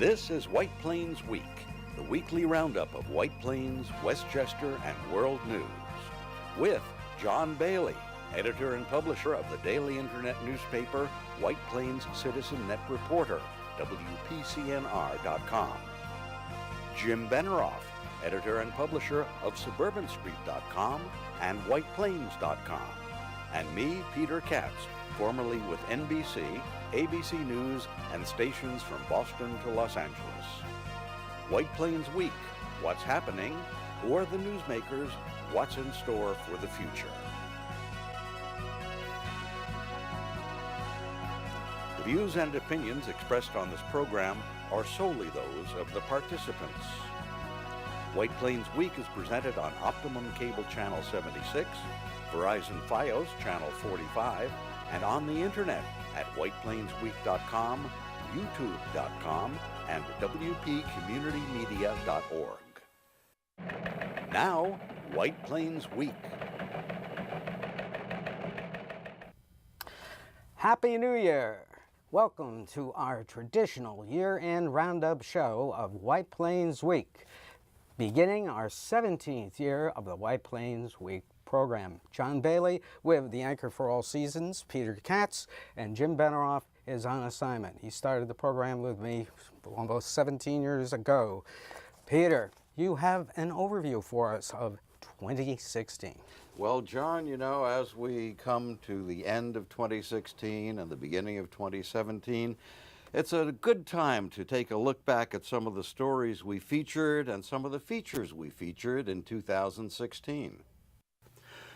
This is White Plains Week, the weekly roundup of White Plains, Westchester, and world news. With John Bailey, editor and publisher of the daily internet newspaper White Plains Citizen Net Reporter, WPCNR.com. Jim Benneroff, editor and publisher of SuburbanStreet.com and WhitePlains.com. And me, Peter Katz, formerly with NBC, ABC News, and stations from Boston to Los Angeles. White Plains Week, what's happening? Who are the newsmakers? What's in store for the future? The views and opinions expressed on this program are solely those of the participants. White Plains Week is presented on Optimum Cable Channel 76, Verizon Fios Channel 45, and on the internet at whiteplainsweek.com, youtube.com, and wpcommunitymedia.org. Now, White Plains Week. Happy New Year! Welcome to our traditional year-end roundup show of White Plains Week, beginning our 17th year of the White Plains Week program. John Bailey with the anchor for all seasons, Peter Katz, and Jim Benneroff is on assignment. He started the program with me almost 17 years ago. Peter, you have an overview for us of 2016. Well, John, you know, as we come to the end of 2016 and the beginning of 2017, it's a good time to take a look back at some of the stories we featured and some of the features we featured in 2016.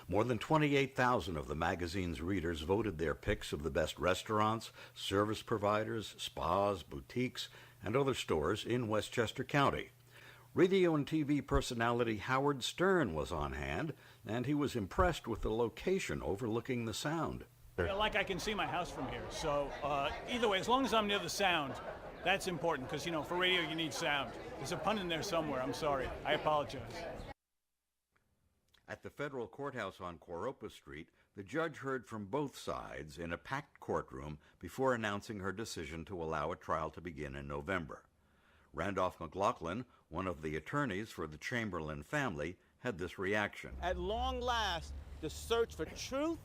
More than 28,000 of the magazine's readers voted their picks of the best restaurants, service providers, spas, boutiques, and other stores in Westchester County. Radio and TV personality Howard Stern was on hand, and he was impressed with the location overlooking the Sound. I feel like I can see my house from here, so either way, as long as I'm near the Sound, that's important, because, you know, for radio you need sound. There's a pun in there somewhere, I'm sorry. I apologize. At the federal courthouse on Quoropa Street, the judge heard from both sides in a packed courtroom before announcing her decision to allow a trial to begin in November. Randolph McLaughlin, one of the attorneys for the Chamberlain family, had this reaction. At long last, the search for truth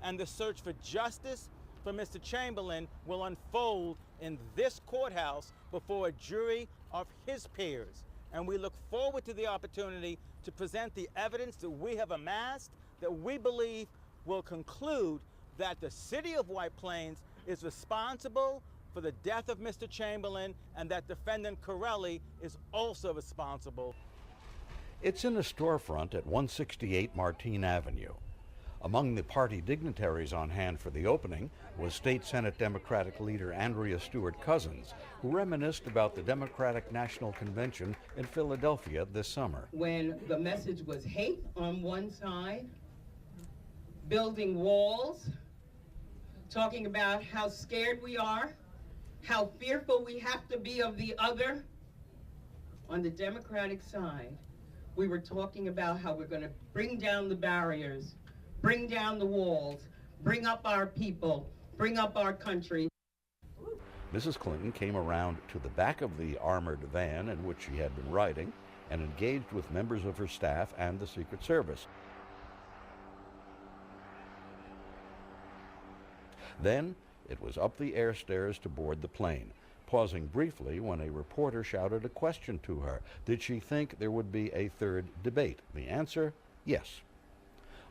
and the search for justice for Mr. Chamberlain will unfold in this courthouse before a jury of his peers. And we look forward to the opportunity to present the evidence that we have amassed that we believe will conclude that the city of White Plains is responsible for the death of Mr. Chamberlain and that defendant Corelli is also responsible. It's in a storefront at 168 Martine Avenue. Among the party dignitaries on hand for the opening was State Senate Democratic leader Andrea Stewart Cousins, who reminisced about the Democratic National Convention in Philadelphia this summer. When the message was hate on one side, building walls, talking about how scared we are, how fearful we have to be of the other. On the Democratic side, we were talking about how we're going to bring down the barriers, bring down the walls, bring up our people, bring up our country. Mrs. Clinton came around to the back of the armored van in which she had been riding and engaged with members of her staff and the Secret Service. Then it was up the air stairs to board the plane, pausing briefly when a reporter shouted a question to her. Did she think there would be a third debate? The answer, yes.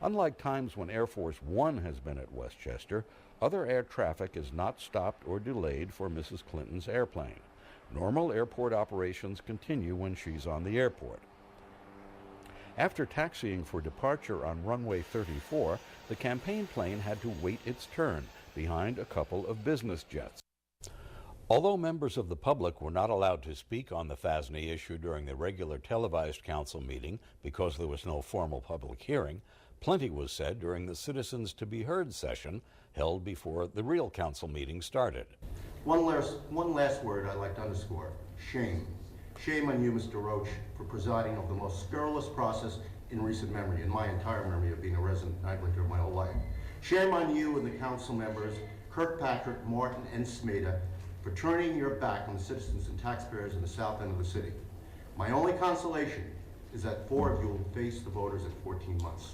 Unlike times when Air Force One has been at Westchester, other air traffic is not stopped or delayed for Mrs. Clinton's airplane. Normal airport operations continue when she's on the airport. After taxiing for departure on runway 34, the campaign plane had to wait its turn behind a couple of business jets. Although members of the public were not allowed to speak on the FASNY issue during the regular televised council meeting because there was no formal public hearing, plenty was said during the Citizens to be Heard session held before the real council meeting started. One last word I'd like to underscore: shame. Shame on you, Mr. Roach, for presiding over the most scurrilous process in recent memory, in my entire memory of being a resident Nightliner my whole life. Shame on you and the council members, Kirkpatrick, Martin, and Smeda, for turning your back on the citizens and taxpayers in the south end of the city. My only consolation is that 4 of you will face the voters in 14 months.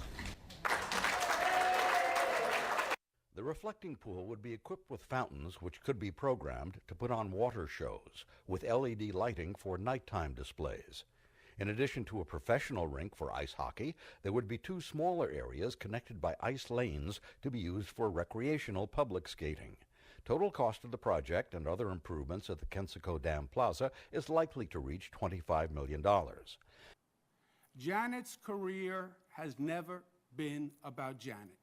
The reflecting pool would be equipped with fountains which could be programmed to put on water shows with LED lighting for nighttime displays. In addition to a professional rink for ice hockey, there would be 2 smaller areas connected by ice lanes to be used for recreational public skating. Total cost of the project and other improvements at the Kensico Dam Plaza is likely to reach $25 million. Janet's career has never been about Janet.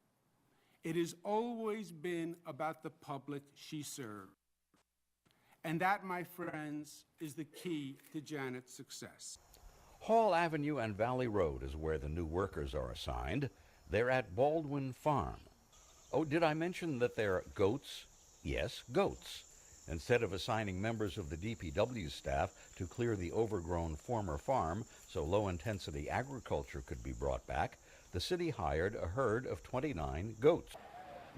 It has always been about the public she served. And that, my friends, is the key to Janet's success. Hall Avenue and Valley Road is where the new workers are assigned. They're at Baldwin Farm. Oh, did I mention that they're goats? Yes, goats. Instead of assigning members of the DPW staff to clear the overgrown former farm so low-intensity agriculture could be brought back, the city hired a herd of 29 goats.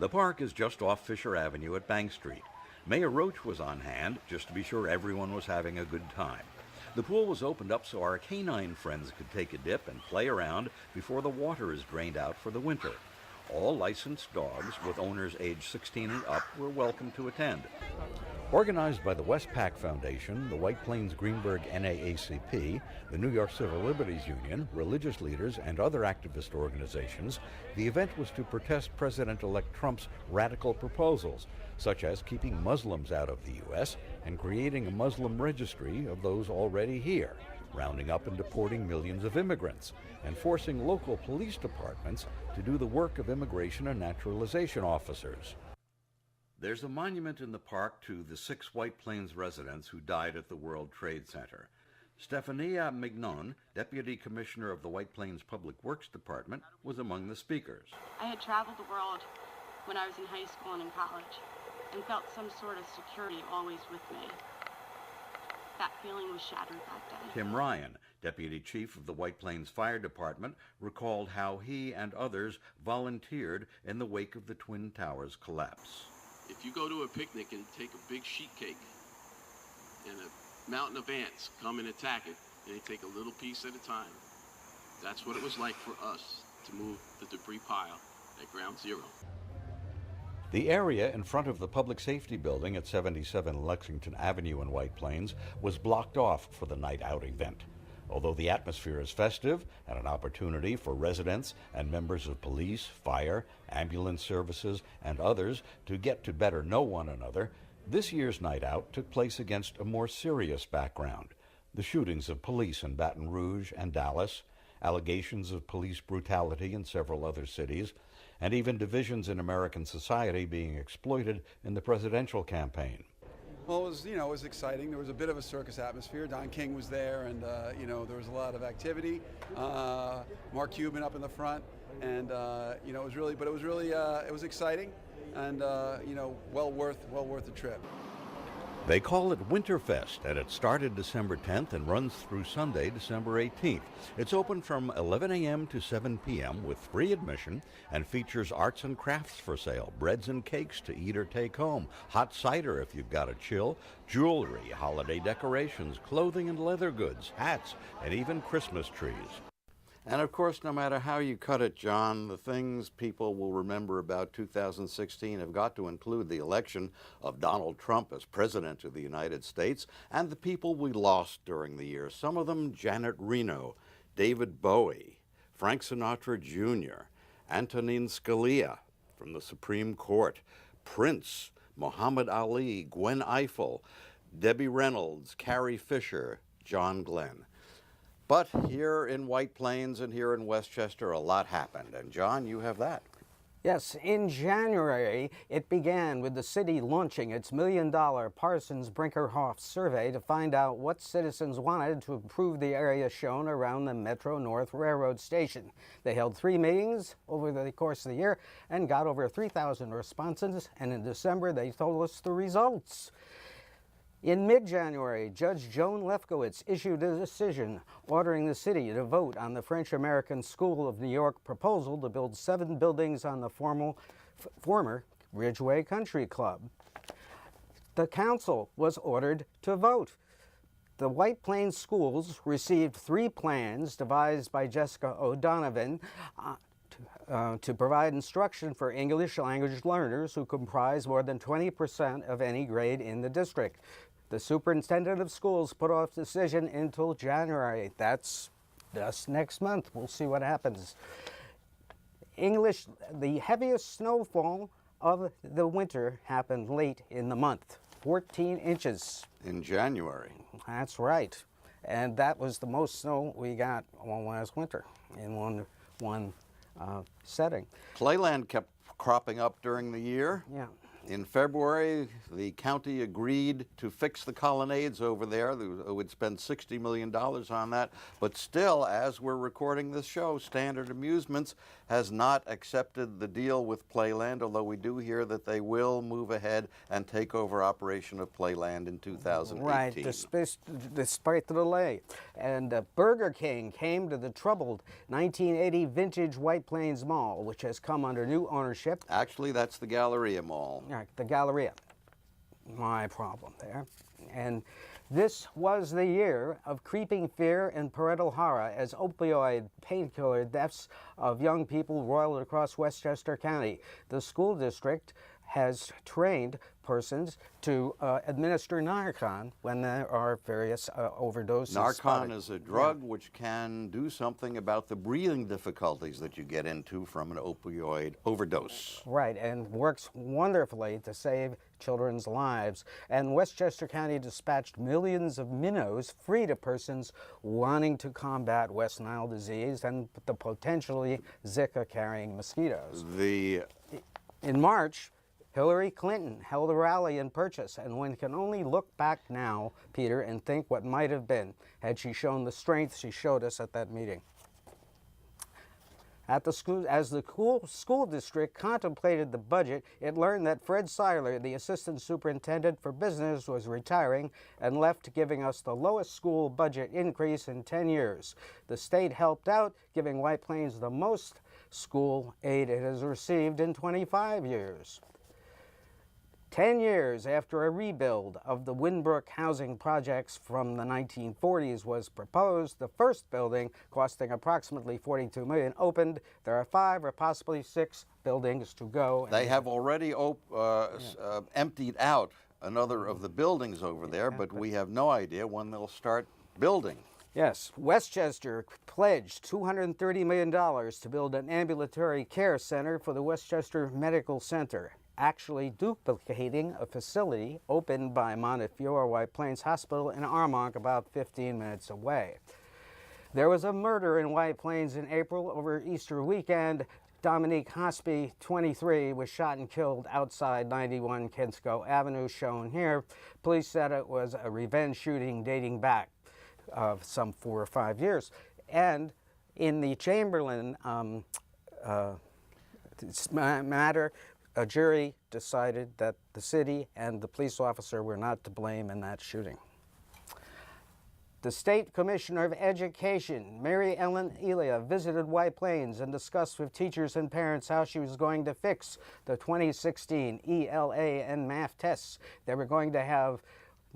The park is just off Fisher Avenue at Bank Street. Mayor Roach was on hand just to be sure everyone was having a good time. The pool was opened up so our canine friends could take a dip and play around before the water is drained out for the winter. All licensed dogs with owners age 16 and up were welcome to attend. Organized by the Westpac Foundation, the White Plains Greenberg NAACP, the New York Civil Liberties Union, religious leaders, and other activist organizations, the event was to protest President-elect Trump's radical proposals, such as keeping Muslims out of the U.S. and creating a Muslim registry of those already here, rounding up and deporting millions of immigrants, and forcing local police departments to do the work of immigration and naturalization officers. There's a monument in the park to the 6 White Plains residents who died at the World Trade Center. Stefania Mignon, Deputy Commissioner of the White Plains Public Works Department, was among the speakers. I had traveled the world when I was in high school and in college and felt some sort of security always with me. That feeling was shattered that day. Tim Ryan, Deputy Chief of the White Plains Fire Department, recalled how he and others volunteered in the wake of the Twin Towers collapse. If you go to a picnic and take a big sheet cake and a mountain of ants come and attack it, and they take a little piece at a time, that's what it was like for us to move the debris pile at ground zero. The area in front of the Public Safety Building at 77 Lexington Avenue in White Plains was blocked off for the night out event. Although the atmosphere is festive and an opportunity for residents and members of police, fire, ambulance services, and others to get to better know one another, this year's night out took place against a more serious background. The shootings of police in Baton Rouge and Dallas, allegations of police brutality in several other cities, and even divisions in American society being exploited in the presidential campaign. Well, it was exciting. There was a bit of a circus atmosphere. Don King was there, and there was a lot of activity. Mark Cuban up in the front, and it was exciting, and well worth the trip. They call it Winterfest, and it started December 10th and runs through Sunday, December 18th. It's open from 11 a.m. to 7 p.m. with free admission and features arts and crafts for sale, breads and cakes to eat or take home, hot cider if you've got a chill, jewelry, holiday decorations, clothing and leather goods, hats, and even Christmas trees. And of course, no matter how you cut it, John, the things people will remember about 2016 have got to include the election of Donald Trump as President of the United States and the people we lost during the year. Some of them, Janet Reno, David Bowie, Frank Sinatra Jr., Antonin Scalia from the Supreme Court, Prince, Muhammad Ali, Gwen Ifill, Debbie Reynolds, Carrie Fisher, John Glenn. But here in White Plains and here in Westchester, a lot happened. And John, you have that. Yes, in January, it began with the city launching its $1 million Parsons-Brinkerhoff survey to find out what citizens wanted to improve the area shown around the Metro North Railroad station. They held 3 meetings over the course of the year and got over 3,000 responses, and in December they told us the results. In mid-January, Judge Joan Lefkowitz issued a decision ordering the city to vote on the French-American School of New York proposal to build 7 buildings on the former Ridgeway Country Club. the council was ordered to vote. The White Plains schools received 3 plans devised by Jessica O'Donovan to provide instruction for English language learners who comprise more than 20% of any grade in the district. The superintendent of schools put off decision until January. That's just next month. We'll see what happens. English, the heaviest snowfall of the winter happened late in the month, 14 inches. In January. That's right. And that was the most snow we got all last winter in one setting. Playland kept cropping up during the year. Yeah. In February, the county agreed to fix the colonnades over there. They would spend $60 million on that. But still, as we're recording this show, Standard Amusements has not accepted the deal with Playland, although we do hear that they will move ahead and take over operation of Playland in 2018. Right, despite the delay. And Burger King came to the troubled 1980 vintage White Plains Mall, which has come under new ownership. Actually, that's the Galleria Mall. Right, the Galleria. My problem there. And this was the year of creeping fear and parental horror as opioid painkiller deaths of young people roiled across Westchester County. The school district has trained persons to administer Narcan when there are various overdoses. Narcan is a drug which can do something about the breathing difficulties that you get into from an opioid overdose. Right, and works wonderfully to save children's lives. And Westchester County dispatched millions of minnows free to persons wanting to combat West Nile disease and the potentially Zika-carrying mosquitoes. In March, Hillary Clinton held a rally in Purchase, and one can only look back now, Peter, and think what might have been had she shown the strength she showed us at that meeting. At the school, as the school district contemplated the budget, it learned that Fred Seiler, the assistant superintendent for business, was retiring and left, giving us the lowest school budget increase in 10 years. The state helped out, giving White Plains the most school aid it has received in 25 years. 10 years after a rebuild of the Winbrook housing projects from the 1940s was proposed, the first building, costing approximately $42 million, opened. There are 5 or possibly 6 buildings to go. They have already emptied out another of the buildings over there, but we have no idea when they'll start building. Yes, Westchester pledged $230 million to build an ambulatory care center for the Westchester Medical Center, actually duplicating a facility opened by Montefiore White Plains Hospital in Armonk, about 15 minutes away. There was a murder in White Plains in April over Easter weekend. Dominique Hospy, 23, was shot and killed outside 91 Kensico Avenue, shown here. Police said it was a revenge shooting dating back some 4 or 5 years. And in the Chamberlain matter, a jury decided that the city and the police officer were not to blame in that shooting. The State Commissioner of Education, Mary Ellen Elia, visited White Plains and discussed with teachers and parents how she was going to fix the 2016 ELA and math tests. They were going to have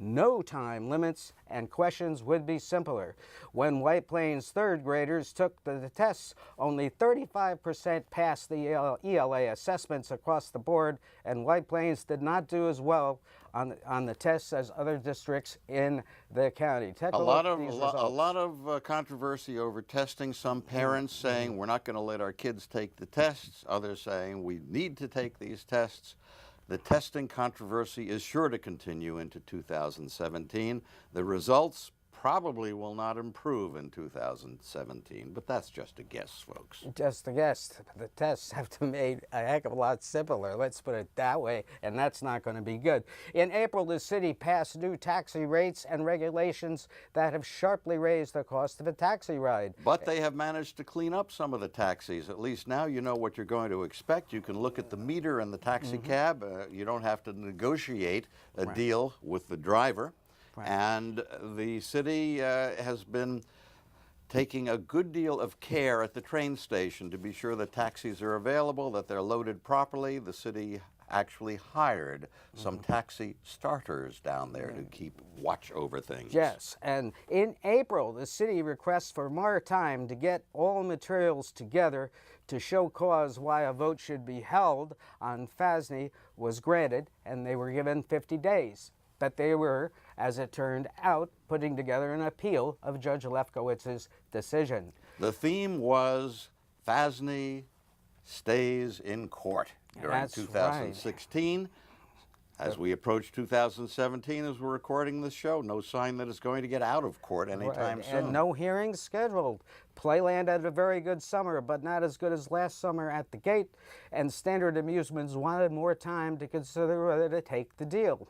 no time limits, and questions would be simpler. When White Plains 3rd graders took the tests, only 35% passed the ELA assessments across the board, and White Plains did not do as well on the tests as other districts in the county. A lot of controversy over testing. Some parents saying we're not going to let our kids take the tests, others saying we need to take these tests. The testing controversy is sure to continue into 2017. The results probably will not improve in 2017, but that's just a guess, folks. Just a guess. The tests have to be made a heck of a lot simpler, let's put it that way, and that's not going to be good. In April, the city passed new taxi rates and regulations that have sharply raised the cost of a taxi ride. But they have managed to clean up some of the taxis. At least now you know what you're going to expect. You can look at the meter in the taxi cab. You don't have to negotiate a deal with the driver. And the city has been taking a good deal of care at the train station to be sure that taxis are available, that they're loaded properly. The city actually hired some taxi starters down there to keep watch over things. Yes, and in April, the city requests for more time to get all materials together to show cause why a vote should be held on FASNY was granted, and they were given 50 days. But they were, as it turned out, putting together an appeal of Judge Lefkowitz's decision. The theme was FASNY stays in court during That's 2016. As we approach 2017, as we're recording this show, no sign that it's going to get out of court anytime soon. And no hearings scheduled. Playland had a very good summer, but not as good as last summer at the gate, and Standard Amusements wanted more time to consider whether to take the deal.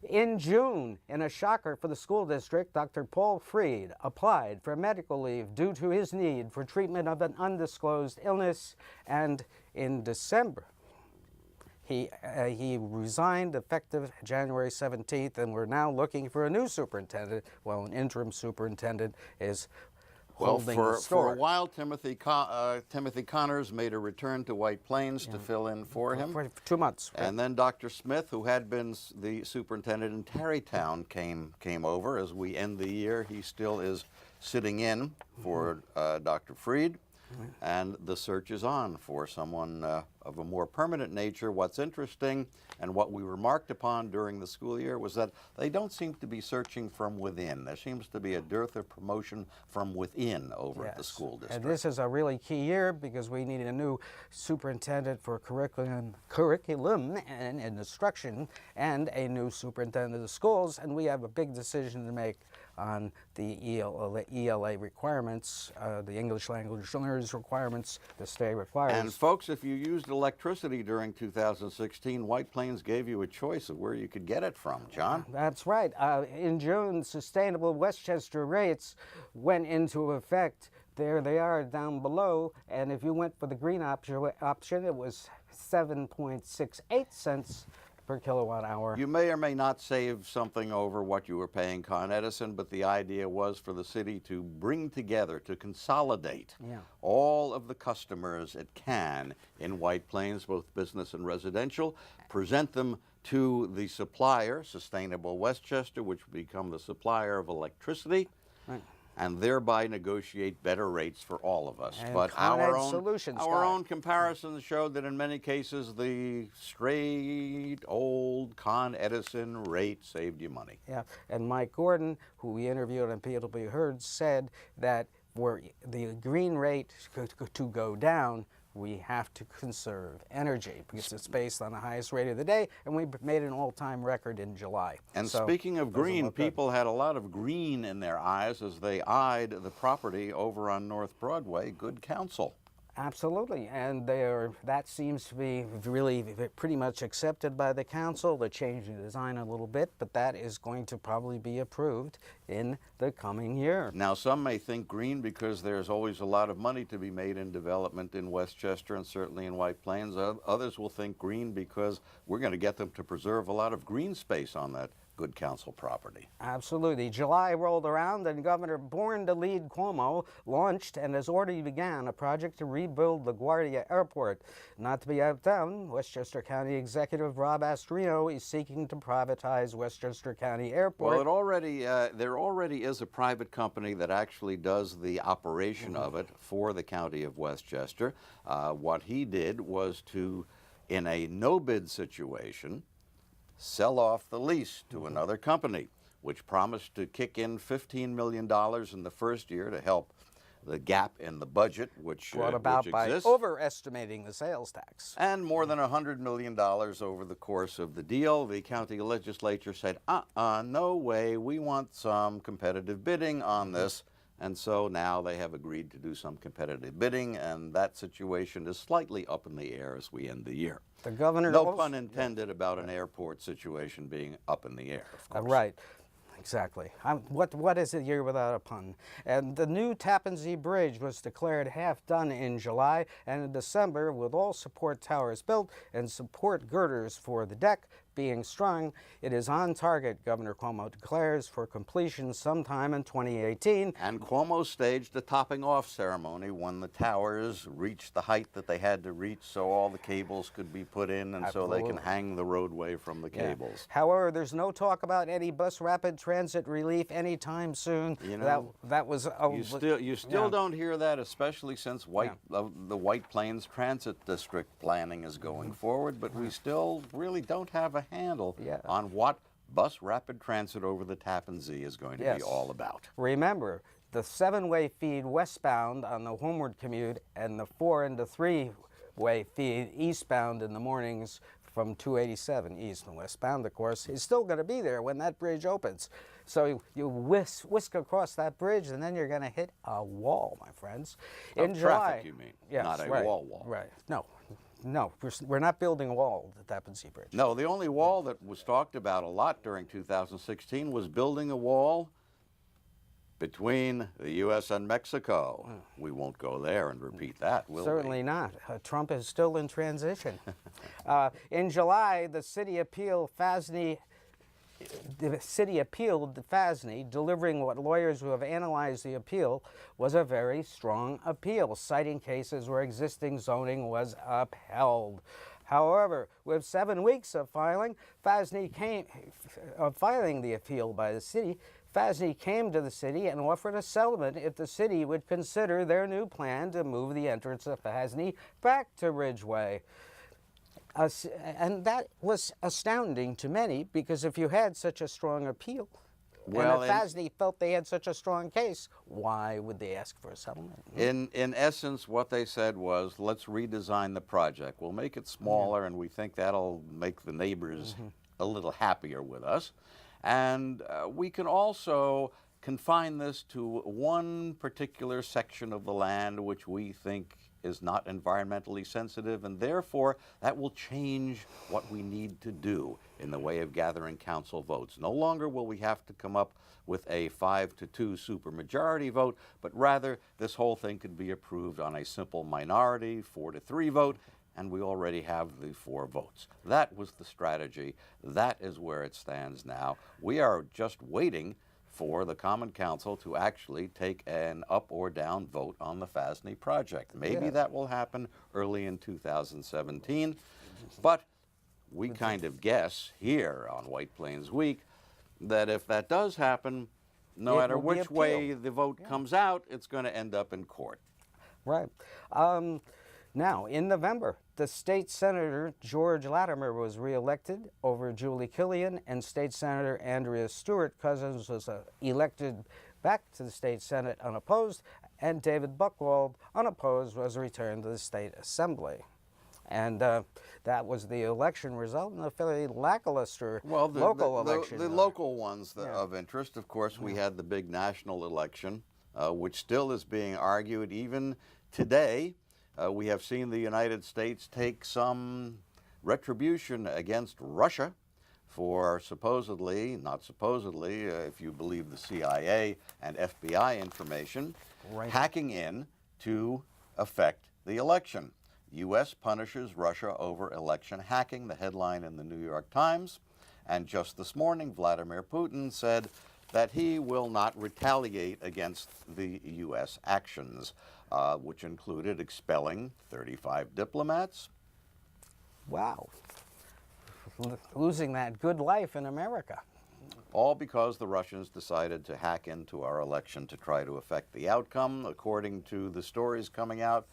In June, in a shocker for the school district, Dr. Paul Freed applied for medical leave due to his need for treatment of an undisclosed illness, and in December, he resigned effective January 17th, and we're now looking for a new superintendent. Well, an interim superintendent is holding the store. For a while, Timothy Connors made a return to White Plains to fill in for him. For 2 months. Right? And then Dr. Smith, who had been the superintendent in Tarrytown, came over. As we end the year, he still is sitting in for Dr. Freed. And the search is on for someone of a more permanent nature. What's interesting and what we remarked upon during the school year was that they don't seem to be searching from within. There seems to be a dearth of promotion from within over at the school district. And this is a really key year because we need a new superintendent for curriculum and instruction, and a new superintendent of the schools, and we have a big decision to make on the ELA requirements, the English language learners requirements, the state requires. And folks, if you used electricity during 2016, White Plains gave you a choice of where you could get it from, John. That's right. In June, sustainable Westchester rates went into effect. There they are down below, and if you went for the green option, it was 7.68 cents per kilowatt hour. You may or may not save something over what you were paying Con Edison, but the idea was for the city to bring together, to consolidate all of the customers it can in White Plains, both business and residential, present them to the supplier, Sustainable Westchester, which would become the supplier of electricity, and thereby negotiate better rates for all of us. And but our own comparisons showed that in many cases the straight old Con Edison rate saved you money. Yeah, and Mike Gordon, who we interviewed on People Be Heard, said that for the green rate to go down, we have to conserve energy because it's based on the highest rate of the day, and we made an all-time record in July. And so, speaking of green, people had a lot of green in their eyes as they eyed the property over on North Broadway. Good counsel. Absolutely, and that seems to be really pretty much accepted by the council. They changed the design a little bit, but that is going to probably be approved in the coming year. Now, some may think green because there's always a lot of money to be made in development in Westchester and certainly in White Plains. Others will think green because we're going to get them to preserve a lot of green space on that good council property. Absolutely. July rolled around and Governor Born to Lead Cuomo launched and has already begun a project to rebuild LaGuardia Airport. Not to be outdone, Westchester County Executive Rob Astorino is seeking to privatize Westchester County Airport. Well, there already is a private company that actually does the operation of it for the County of Westchester. What he did was to, in a no-bid situation, sell off the lease to another company, which promised to kick in $15 million in the first year to help the gap in the budget, which brought about by overestimating the sales tax. And more than $100 million over the course of the deal. The county legislature said, no way, we want some competitive bidding on this. And so now they have agreed to do some competitive bidding, and that situation is slightly up in the air as we end the year. The governor no pun intended about an airport situation being up in the air, of course. Right. Exactly. What is a year without a pun? And the new Tappan Zee Bridge was declared half done in July, and in December, with all support towers built and support girders for the deck, being strung, it is on target, Governor Cuomo declares, for completion sometime in 2018. And Cuomo staged a topping off ceremony when the towers reached the height that they had to reach so all the cables could be put in and so they can hang the roadway from the cables. However, there's no talk about any bus rapid transit relief anytime soon. You know, that was you still don't hear that, especially since the White Plains Transit District planning is going forward, but we still really don't have a handle on what bus rapid transit over the Tappan Zee is going to be all about. Remember, the 7-way feed westbound on the homeward commute and the 4 and the 3-way feed eastbound in the mornings from 287 east and westbound, of course, is still going to be there when that bridge opens. So you whisk across that bridge, and then you're going to hit a wall, my friends. In July, traffic, you mean, not a wall. Right. No, we're not building a wall at the Tappan Zee Bridge. No, the only wall that was talked about a lot during 2016 was building a wall between the U.S. and Mexico. We won't go there and repeat that, will we? Certainly not. Trump is still in transition. In July, the city appealed FASNY, delivering what lawyers who have analyzed the appeal was a very strong appeal, citing cases where existing zoning was upheld. However, with 7 weeks of filing the appeal by the city, FASNY came to the city and offered a settlement if the city would consider their new plan to move the entrance of FASNY back to Ridgeway. And that was astounding to many, because if you had such a strong appeal, and if FASNY felt they had such a strong case, why would they ask for a settlement? In essence, what they said was, let's redesign the project. We'll make it smaller, and we think that'll make the neighbors a little happier with us. And we can also confine this to one particular section of the land which we think is not environmentally sensitive, and therefore that will change what we need to do in the way of gathering council votes. No longer will we have to come up with a 5-2 supermajority vote, but rather this whole thing could be approved on a simple minority, 4-3 vote, and we already have the 4 votes. That was the strategy. That is where it stands now. We are just waiting for the Common Council to actually take an up or down vote on the FASNY project. Maybe that will happen early in 2017, but we kind of guess here on White Plains Week that if that does happen, no matter which way the vote comes out, it's going to end up in court. Right. Now, in November, the state senator George Latimer was reelected over Julie Killian, and State Senator Andrea Stewart Cousins was elected back to the state Senate unopposed, and David Buchwald, unopposed, was returned to the state assembly. And that was the election result in a fairly lackluster local election. The local ones of interest, of course, we had the big national election, which still is being argued even today. We have seen the United States take some retribution against Russia for supposedly, not supposedly, if you believe the CIA and FBI information, hacking in to affect the election. U.S. punishes Russia over election hacking, the headline in the New York Times. And just this morning, Vladimir Putin said that he will not retaliate against the U.S. actions, which included expelling 35 diplomats. Wow. Losing that good life in America. All because the Russians decided to hack into our election to try to affect the outcome, according to the stories coming out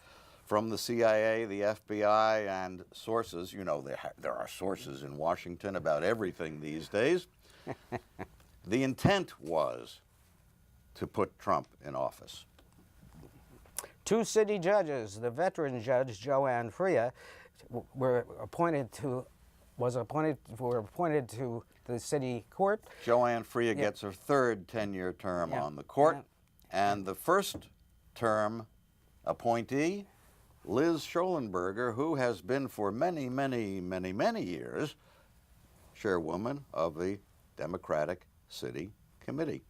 from the CIA, the FBI, and sources. You know, there are sources in Washington about everything these days. The intent was to put Trump in office. 2 city judges, the veteran judge Joanne Freya, were appointed to the city court. Joanne Freya gets her 3rd 10-year term on the court, and the first term appointee, Liz Schollenberger, who has been for many, many, many, many years chairwoman of the Democratic City Committee.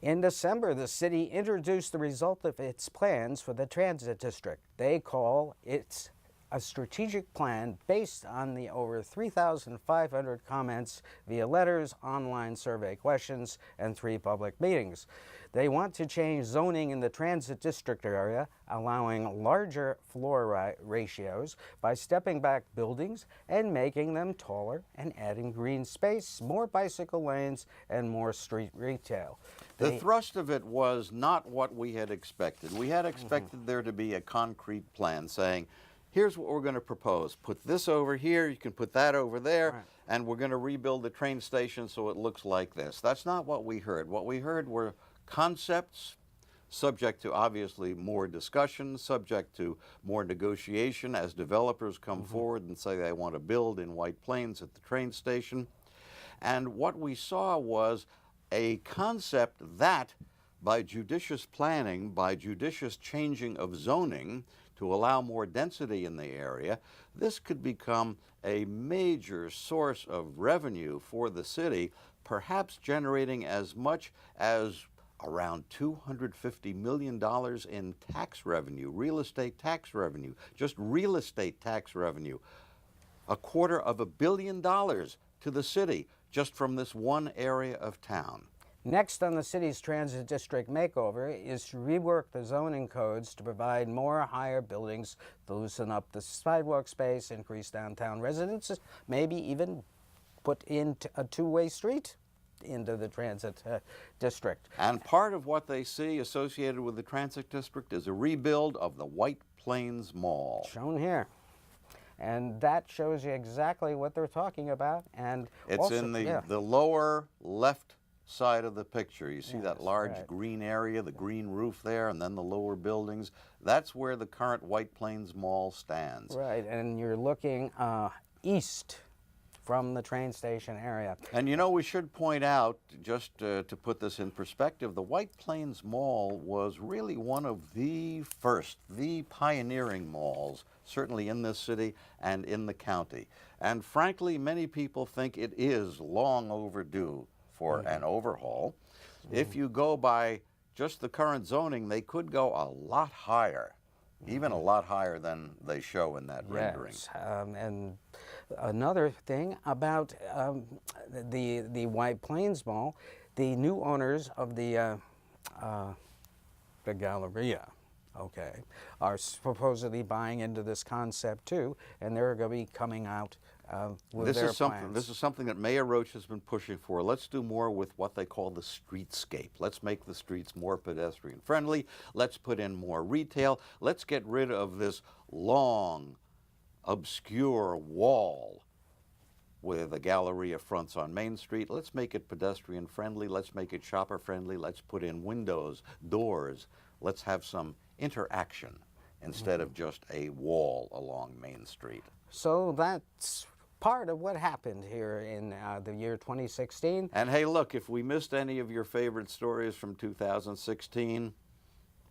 In December, the city introduced the result of its plans for the transit district. They call it a strategic plan based on the over 3,500 comments via letters, online survey questions, and 3 public meetings. They want to change zoning in the transit district area, allowing larger floor ratios by stepping back buildings and making them taller and adding green space, more bicycle lanes, and more street retail. The thrust of it was not what we had expected. We had expected there to be a concrete plan saying, here's what we're going to propose. Put this over here, you can put that over there, Right. and we're going to rebuild the train station so it looks like this. That's not what we heard. What we heard were concepts, subject to obviously more discussion, subject to more negotiation as developers come forward and say they want to build in White Plains at the train station. And what we saw was a concept that, by judicious planning, by judicious changing of zoning to allow more density in the area, this could become a major source of revenue for the city, perhaps generating as much as around $250 million in tax revenue, real estate tax revenue, just real estate tax revenue. $250 million to the city just from this one area of town. Next on the city's transit district makeover is to rework the zoning codes to provide more higher buildings, to loosen up the sidewalk space, increase downtown residences, maybe even put in a 2-way street into the transit district. And part of what they see associated with the transit district is a rebuild of the White Plains Mall. Shown here. And that shows you exactly what they're talking about. And it's also, in the lower left side of the picture. You see that large right. green area, the green roof there, and then the lower buildings. That's where the current White Plains Mall stands. Right, and you're looking east from the train station area. And you know, we should point out, just to put this in perspective, the White Plains Mall was really one of the first, the pioneering malls, certainly in this city and in the county. And frankly, many people think it is long overdue for an overhaul. If you go by just the current zoning, they could go a lot higher, even a lot higher than they show in that rendering. And another thing about the White Plains Mall, the new owners of the Galleria, are supposedly buying into this concept too, and they're going to be coming out with their plans. This is something that Mayor Roach has been pushing for. Let's do more with what they call the streetscape. Let's make the streets more pedestrian friendly. Let's put in more retail. Let's get rid of this long, obscure wall where the Galleria fronts on Main Street. Let's make it pedestrian friendly. Let's make it shopper friendly. Let's put in windows, doors. Let's have some interaction instead of just a wall along Main Street. So that's part of what happened here in the year 2016. And hey, look, if we missed any of your favorite stories from 2016,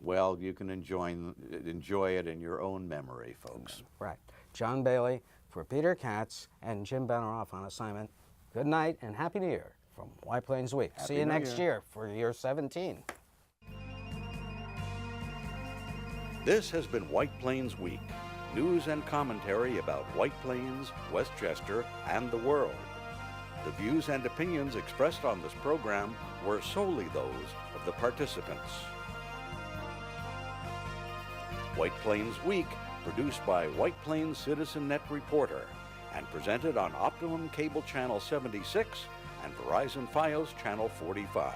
well, you can enjoy it in your own memory, folks. Right. John Bailey for Peter Katz and Jim Benneroff on assignment. Good night and Happy New Year from White Plains Week. Happy See you New next Year. year for year 17. This has been White Plains Week. News and commentary about White Plains, Westchester, and the world. The views and opinions expressed on this program were solely those of the participants. White Plains Week, produced by White Plains Citizen Net Reporter, and presented on Optimum Cable Channel 76 and Verizon Fios Channel 45.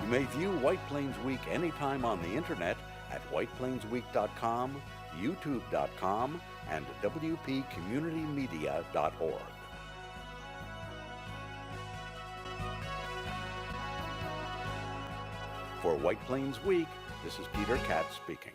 You may view White Plains Week anytime on the internet at whiteplainsweek.com, youtube.com, and wpcommunitymedia.org. For White Plains Week, this is Peter Katz speaking.